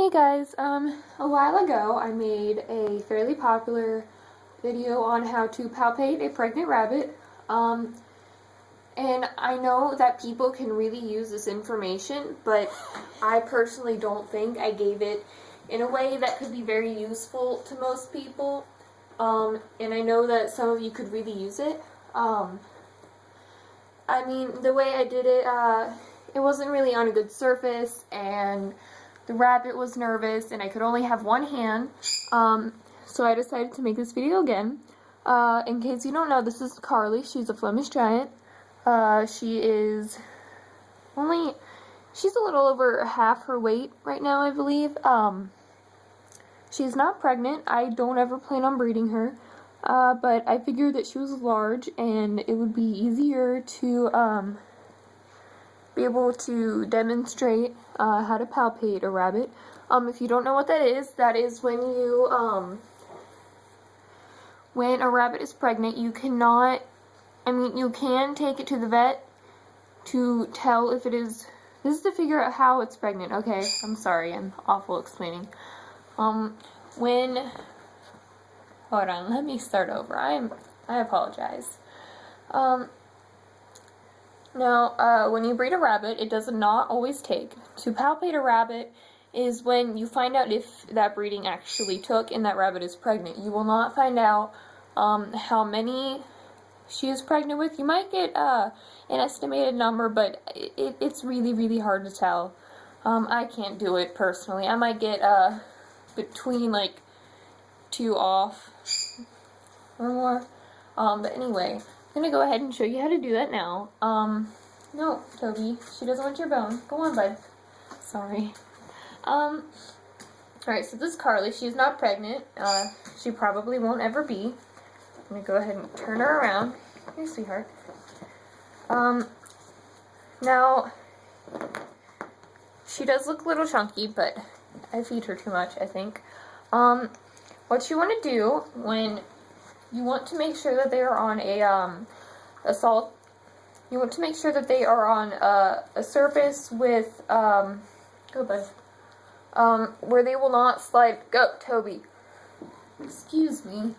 Hey guys, a while ago I made a fairly popular video on how to palpate a pregnant rabbit, and I know that people can really use this information, but I personally don't think I gave it in a way that could be very useful to most people, and I know that some of you could really use it. I mean, the way I did it, it wasn't really on a good surface, and the rabbit was nervous, and I could only have one hand, so I decided to make this video again. In case you don't know, this is Carly. She's a Flemish giant. She's a little over half her weight right now, I believe. She's not pregnant. I don't ever plan on breeding her, but I figured that she was large, and it would be easier to, be able to demonstrate how to palpate a rabbit. If you don't know what that is when you, when a rabbit is pregnant, you cannot, you can take it to the vet to tell if it is, this is to figure out how it's pregnant, okay? I'm sorry, I'm awful explaining. Hold on, let me start over. I apologize. Now, when you breed a rabbit, it does not always take. To palpate a rabbit is when you find out if that breeding actually took and that rabbit is pregnant. You will not find out how many she is pregnant with. You might get an estimated number, but it's really, really hard to tell. I can't do it personally. I might get between like 2 off or more. But anyway, I'm gonna go ahead and show you how to do that now. No, Toby, she doesn't want your bone. Go on, bud. Sorry. Alright, so this is Carly. She's not pregnant. She probably won't ever be. I'm gonna go ahead and turn her around. Here, sweetheart. Now, she does look a little chunky, but I feed her too much, I think. What you want to do when you want to make sure that they are on you want to make sure that they are on a surface with, go bud, where they will not slide, go, Toby, excuse me.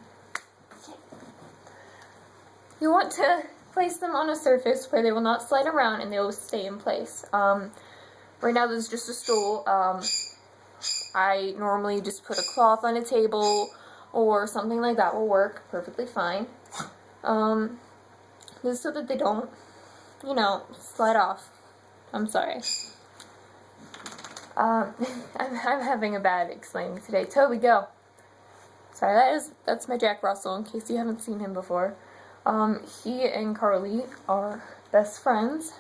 You want to place them on a surface where they will not slide around and they will stay in place. Right now this is just a stool. I normally just put a cloth on a table or something like that will work perfectly fine. This is so that they don't, slide off. I'm sorry. I'm having a bad explaining today. Toby, go. Sorry, that's my Jack Russell, in case you haven't seen him before. He and Carly are best friends.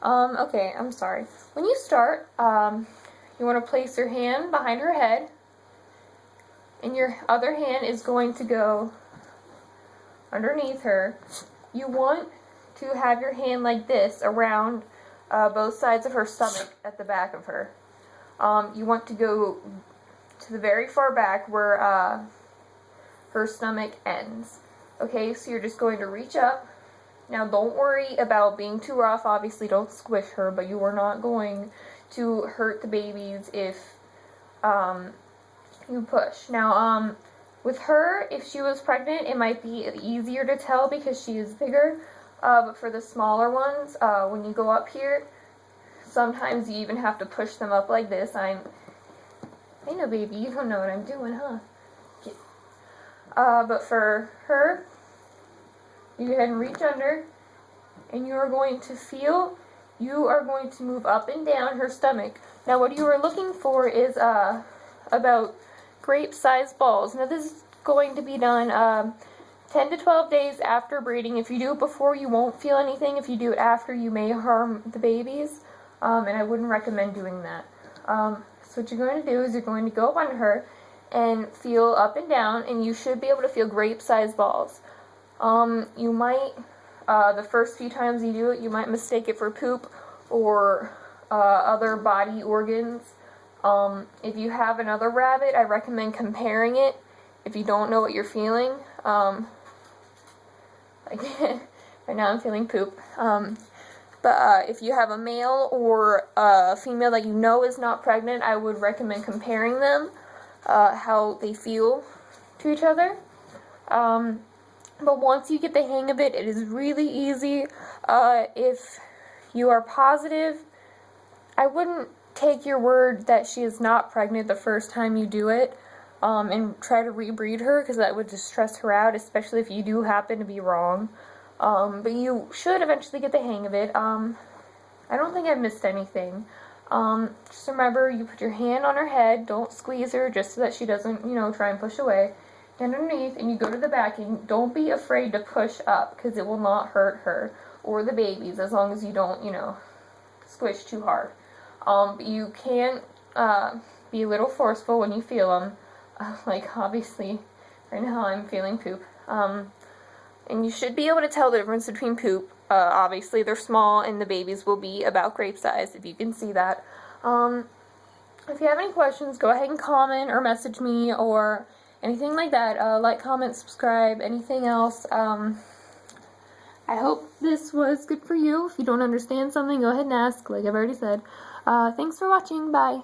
Okay, I'm sorry. When you start, you want to place your hand behind her head, and your other hand is going to go underneath her. You want to have your hand like this around both sides of her stomach at the back of her. You want to go to the very far back where her stomach ends. Okay, so you're just going to reach up. Now don't worry about being too rough. Obviously don't squish her, but you are not going to hurt the babies if you push. Now, with her, if she was pregnant, it might be easier to tell because she is bigger. But for the smaller ones, when you go up here, sometimes you even have to push them up like this. I know, baby, you don't know what I'm doing, huh? Okay. But for her, you go ahead and reach under, and you are going to move up and down her stomach. Now, what you are looking for is about grape-sized balls. Now, this is going to be done 10 to 12 days after breeding. If you do it before, you won't feel anything. If you do it after, you may harm the babies, and I wouldn't recommend doing that. So what you're going to do is you're going to go up on her and feel up and down, and you should be able to feel grape-sized balls. You might, the first few times you do it, you might mistake it for poop or other body organs. If you have another rabbit, I recommend comparing it if you don't know what you're feeling. Like right now I'm feeling poop. But if you have a male or a female that you know is not pregnant, I would recommend comparing them, how they feel to each other. But once you get the hang of it, it is really easy. If you are positive, I wouldn't take your word that she is not pregnant the first time you do it, and try to rebreed her, because that would just stress her out, especially if you do happen to be wrong. But you should eventually get the hang of it. I don't think I've missed anything. Just remember, you put your hand on her head, don't squeeze her, just so that she doesn't, try and push away. Hand underneath, and you go to the back, and don't be afraid to push up, because it will not hurt her, or the babies, as long as you don't, squish too hard. But you can be a little forceful when you feel them. Like, obviously, right now I'm feeling poop. And you should be able to tell the difference between poop. Obviously, they're small, and the babies will be about grape size, if you can see that. If you have any questions, go ahead and comment or message me or anything like that. Like, comment, subscribe, anything else. I hope this was good for you. If you don't understand something, go ahead and ask, like I've already said. Thanks for watching. Bye.